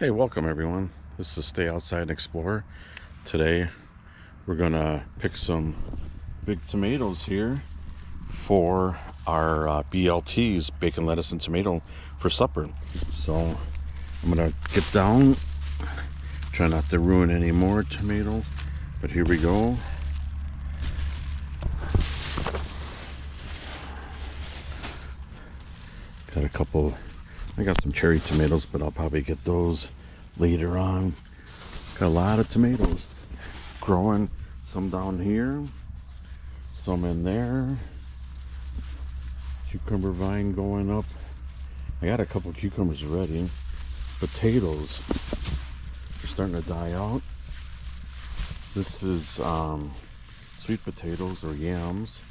Hey, welcome everyone. This is Stay Outside and Explore. Today we're gonna pick some big tomatoes here for our BLTs, bacon, lettuce, and tomato for supper. So I'm gonna get down, try not to ruin any more tomatoes, but here we go. Got a couple, I got some cherry tomatoes, but I'll probably get those later on. Got a lot of tomatoes growing, some down here, some in there. Cucumber vine going up. I got a couple cucumbers already. Potatoes are starting to die out. This is sweet potatoes or yams.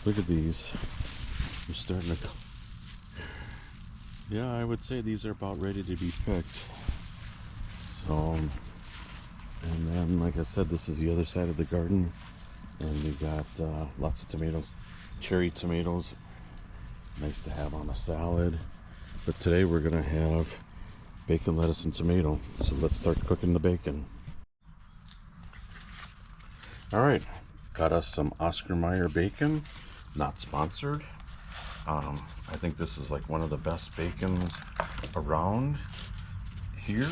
Look at these. They're starting to, yeah, I would say these are about ready to be picked. So, and then like I said, this is the other side of the garden, and we got lots of tomatoes, cherry tomatoes, nice to have on a salad. But today we're gonna have bacon, lettuce, and tomato. So let's start cooking the bacon. All right, got us some Oscar Mayer bacon, not sponsored. I think this is like one of the best bacons around here.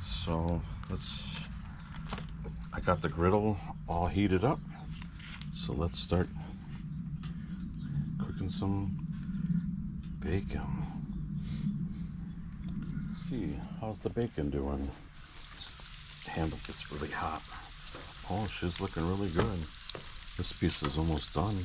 So I got the griddle all heated up. So let's start cooking some bacon. Let's see, how's the bacon doing? This handle gets really hot. Oh, she's looking really good. This piece is almost done.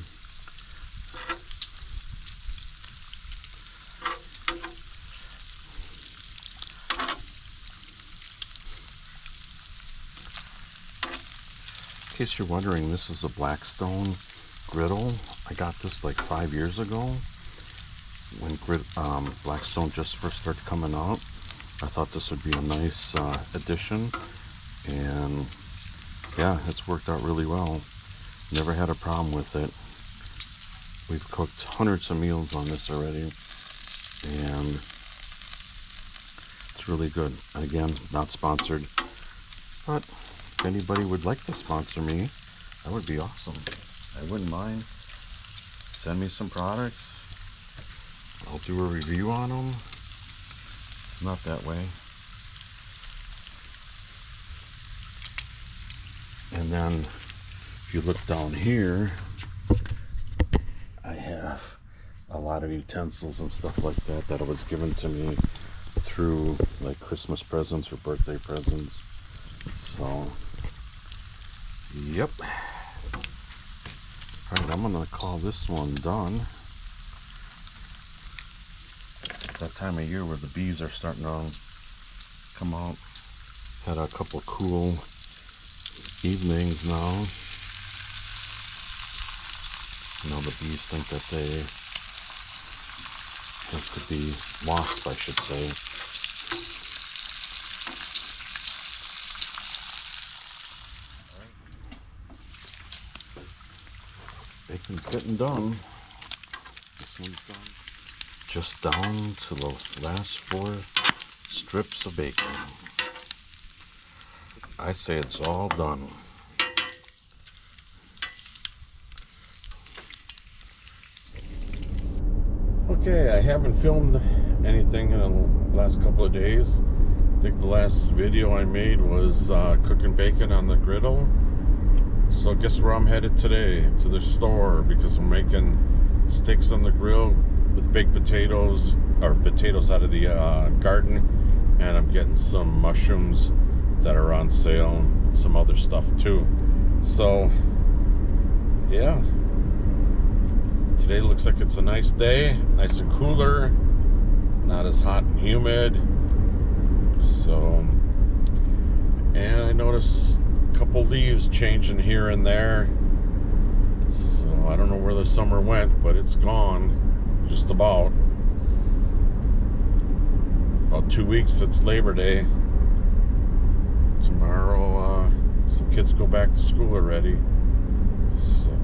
In case you're wondering, this is a Blackstone griddle. I got this like 5 years ago when Blackstone just first started coming out. I thought this would be a nice addition, and yeah, it's worked out really well. Never had a problem with it. We've cooked hundreds of meals on this already, and it's really good. Again, not sponsored, but if anybody would like to sponsor me, that would be awesome. I wouldn't mind. Send me some products. I'll do a review on them. Not that way. And then if you look down here, I have a lot of utensils and stuff like that that was given to me through like Christmas presents or birthday presents. So yep. Alright, I'm gonna call this one done. It's that time of year where the bees are starting to come out. Had a couple cool evenings now. You know, the bees think that they have to be wasp, I should say. Bacon's getting done. This one's done. Just down to the last 4 strips of bacon. I say it's all done. Okay, I haven't filmed anything in the last couple of days. I think the last video I made was cooking bacon on the griddle. So guess where I'm headed today? To the store, because I'm making steaks on the grill with baked potatoes, or potatoes out of the garden, and I'm getting some mushrooms that are on sale and some other stuff too. So yeah, today looks like it's a nice day, nice and cooler, not as hot and humid. So, and I noticed couple leaves changing here and there, so I don't know where the summer went, but it's gone. Just about 2 weeks. It's Labor Day tomorrow. Some kids go back to school already, so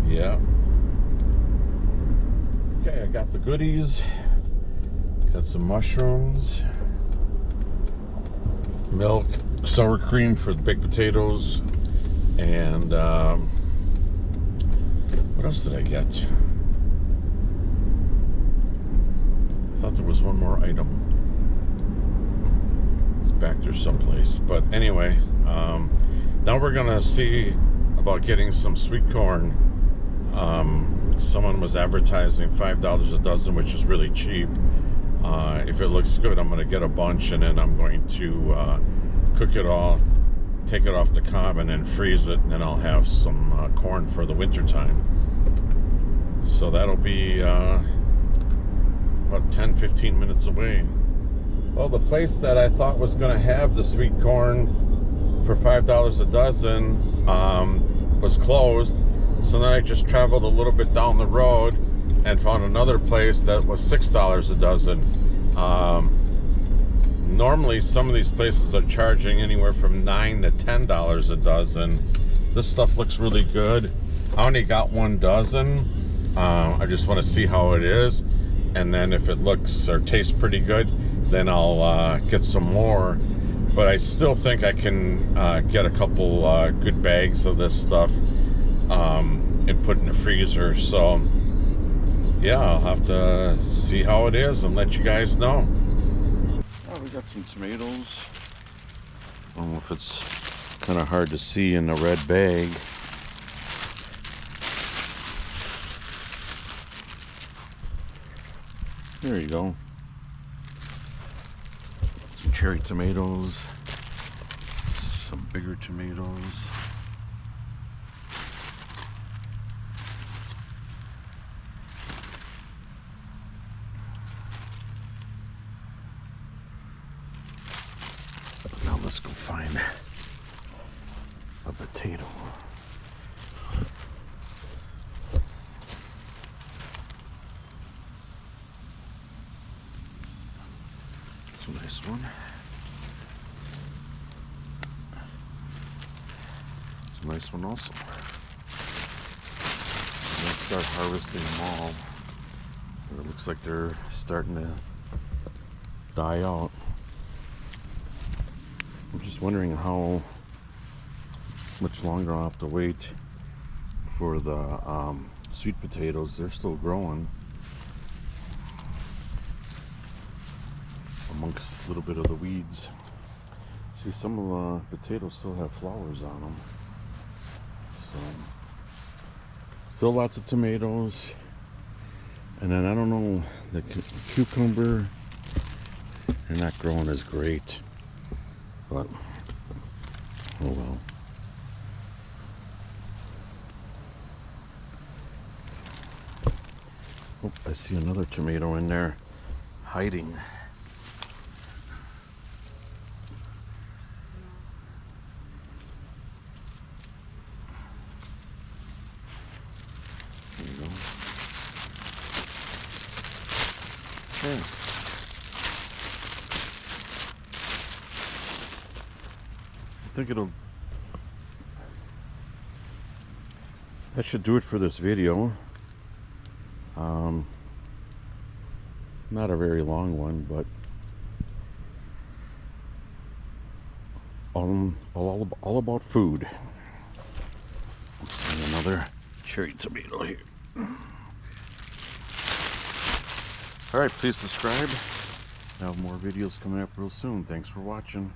yeah. Okay, I got the goodies. Got some mushrooms, milk, sour cream for the baked potatoes, and what else did I get? I thought there was one more item. It's back there someplace. But anyway, now we're gonna see about getting some sweet corn. Someone was advertising $5 a dozen, which is really cheap. If it looks good, I'm gonna get a bunch, and then I'm going to cook it all, take it off the cob, and then freeze it, and then I'll have some corn for the winter time. So that'll be about 10-15 minutes away. Well, the place that I thought was going to have the sweet corn for $5 a dozen was closed. So then I just traveled a little bit down the road and found another place that was $6 a dozen. Normally some of these places are charging anywhere from $9 to $10 a dozen. This stuff looks really good. I only got 1 dozen. I just want to see how it is, and then if it looks or tastes pretty good, then I'll get some more. But I still think I can get a couple good bags of this stuff and put in the freezer. So yeah, I'll have to see how it is and let you guys know. Oh, we got some tomatoes. I don't know if it's kind of hard to see in the red bag. There you go. Some cherry tomatoes, some bigger tomatoes. Now let's go find a potato. Nice one. It's a nice one also. Let's start harvesting them all. It looks like they're starting to die out. I'm just wondering how much longer I'll have to wait for the sweet potatoes. They're still growing amongst a little bit of the weeds. See, some of the potatoes still have flowers on them. So, still lots of tomatoes. And then I don't know, the cucumber, they're not growing as great. But, oh well. Oh, I see another tomato in there hiding. There you go. Okay. I think that should do it for this video. Not a very long one, but all about food. Let's see another cherry tomato here. Alright, please subscribe. I have more videos coming up real soon. Thanks for watching.